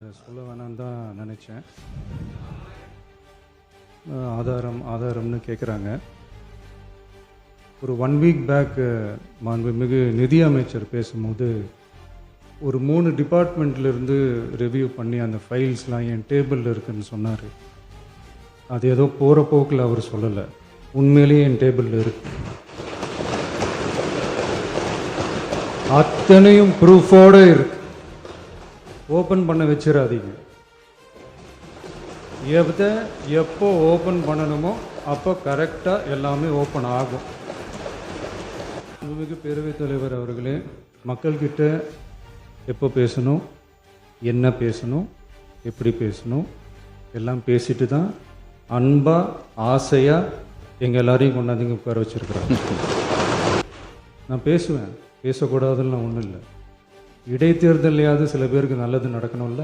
அதை சொல்ல வேணான்னு தான் நினச்சேன். ஆதாரம்னு கேட்குறாங்க. ஒரு 1 வீக் பேக் மாண்புமிகு நிதி அமைச்சர் பேசும்போது ஒரு 3 டிபார்ட்மெண்ட்லேருந்து ரிவ்யூ பண்ணி அந்த ஃபைல்ஸ்லாம் என் டேபிளில் இருக்குதுன்னு சொன்னார். அது ஏதோ போகிற போக்கில் அவர் சொல்லலை, உண்மையிலேயே என் டேபிளில் இருக்கு. அத்தனையும் ப்ரூஃபோடு இருக்கு. ஓப்பன் பண்ண வச்சிடாதீங்க. எப்போ ஓப்பன் பண்ணணுமோ அப்போ கரெக்டாக எல்லாமே ஓப்பன் ஆகும். மிகு பேரவைத் தலைவர் அவர்களே, மக்கள்கிட்ட எப்போ பேசணும், என்ன பேசணும், எப்படி பேசணும் எல்லாம் பேசிட்டு தான் அன்பாக ஆசையாக எங்கள் எல்லாரையும் கொண்டாந்து உட்கார வச்சுருக்குறாங்க. நான் பேசுவேன், பேசக்கூடாதுன்னு ஒன்றும் இல்லை. இடைத்தேர்தலையாவது சில பேருக்கு நல்லது நடக்கணும்ல.